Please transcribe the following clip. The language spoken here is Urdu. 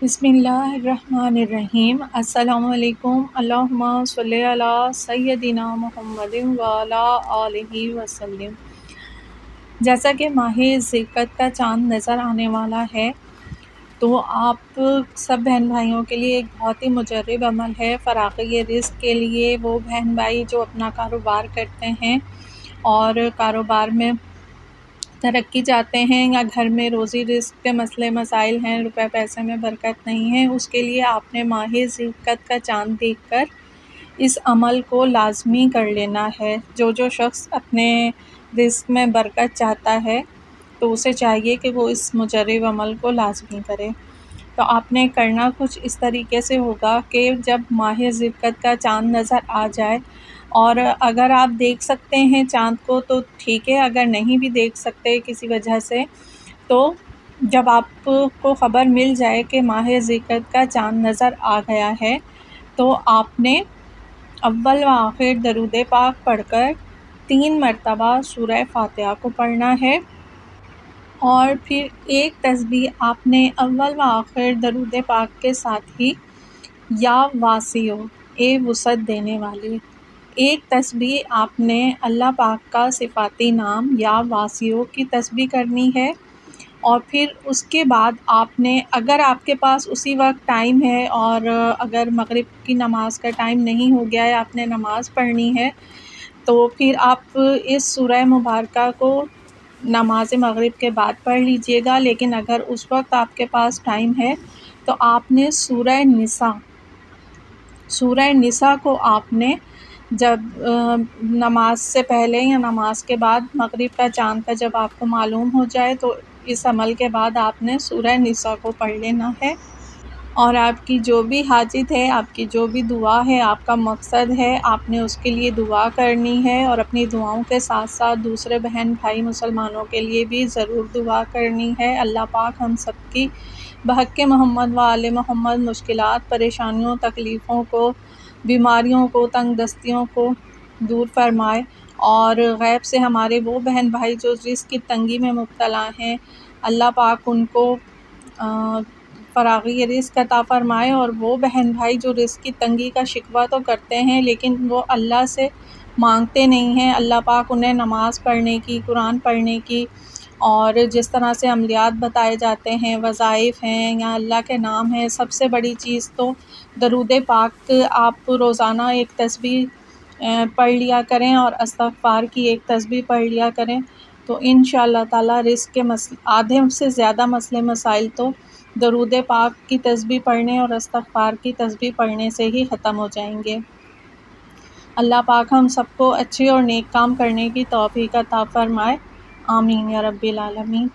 بسم اللہ الرحمن الرحیم۔ السلام علیکم۔ اللہم صلی علی سیدنا محمد وعلی آلہ وسلم۔ جیسا کہ ماہ ذوالقعدہ کا چاند نظر آنے والا ہے تو آپ سب بہن بھائیوں کے لیے ایک بہت ہی مجرب عمل ہے فراغِ رزق کے لیے۔ وہ بہن بھائی جو اپنا کاروبار کرتے ہیں اور کاروبار میں ترقی چاہتے ہیں یا گھر میں روزی رزق کے مسئلے مسائل ہیں، روپے پیسے میں برکت نہیں ہے، اس کے لیے آپ نے ماہ ذوالقعدہ کا چاند دیکھ کر اس عمل کو لازمی کر لینا ہے۔ جو شخص اپنے رزق میں برکت چاہتا ہے تو اسے چاہیے کہ وہ اس مجرب عمل کو لازمی کرے۔ تو آپ نے کرنا کچھ اس طریقے سے ہوگا کہ جب ماہ ذوالقعدہ کا چاند نظر آ جائے، اور اگر آپ دیکھ سکتے ہیں چاند کو تو ٹھیک ہے، اگر نہیں بھی دیکھ سکتے کسی وجہ سے تو جب آپ کو خبر مل جائے کہ ماہ ذوالقعدہ کا چاند نظر آ گیا ہے تو آپ نے اول و آخر درود پاک پڑھ کر 3 مرتبہ سورہ فاتحہ کو پڑھنا ہے، اور پھر ایک تسبیح آپ نے اول و آخر درود پاک کے ساتھ ہی یا واسعو، اے وسعت دینے والے، ایک تسبیح آپ نے اللہ پاک کا صفاتی نام یا واسعو کی تسبیح کرنی ہے، اور پھر اس کے بعد آپ نے، اگر آپ کے پاس اسی وقت ٹائم ہے اور اگر مغرب کی نماز کا ٹائم نہیں ہو گیا ہے، آپ نے نماز پڑھنی ہے، تو پھر آپ اس سورہ مبارکہ کو نماز مغرب کے بعد پڑھ لیجئے گا۔ لیکن اگر اس وقت آپ کے پاس ٹائم ہے تو آپ نے سورہ نساء کو آپ نے جب نماز سے پہلے یا نماز کے بعد مغرب کا چاند کا جب آپ کو معلوم ہو جائے تو اس عمل کے بعد آپ نے سورہ نساء کو پڑھ لینا ہے، اور آپ کی جو بھی حاجت ہے، آپ کی جو بھی دعا ہے، آپ کا مقصد ہے، آپ نے اس کے لیے دعا کرنی ہے، اور اپنی دعاؤں کے ساتھ ساتھ دوسرے بہن بھائی مسلمانوں کے لیے بھی ضرور دعا کرنی ہے۔ اللہ پاک ہم سب کی بحق محمد و آل محمد مشکلات، پریشانیوں، تکلیفوں کو، بیماریوں کو، تنگ دستیوں کو دور فرمائے، اور غیب سے ہمارے وہ بہن بھائی جو رزق کی تنگی میں مبتلا ہیں، اللہ پاک ان کو فراغِ رزق عطا فرمائے، اور وہ بہن بھائی جو رزق کی تنگی کا شکوہ تو کرتے ہیں لیکن وہ اللہ سے مانگتے نہیں ہیں، اللہ پاک انہیں نماز پڑھنے کی، قرآن پڑھنے کی، اور جس طرح سے عملیات بتائے جاتے ہیں، وظائف ہیں یا اللہ کے نام ہیں، سب سے بڑی چیز تو درود پاک آپ روزانہ ایک تسبیح پڑھ لیا کریں اور استغفار کی ایک تسبیح پڑھ لیا کریں، تو انشاءاللہ تعالی رزق کے آدھے سے زیادہ مسئلے مسائل تو درود پاک کی تسبیح پڑھنے اور استغفار کی تسبیح پڑھنے سے ہی ختم ہو جائیں گے۔ اللہ پاک ہم سب کو اچھے اور نیک کام کرنے کی توفیق عطا فرمائے، آمین یا رب العالمین۔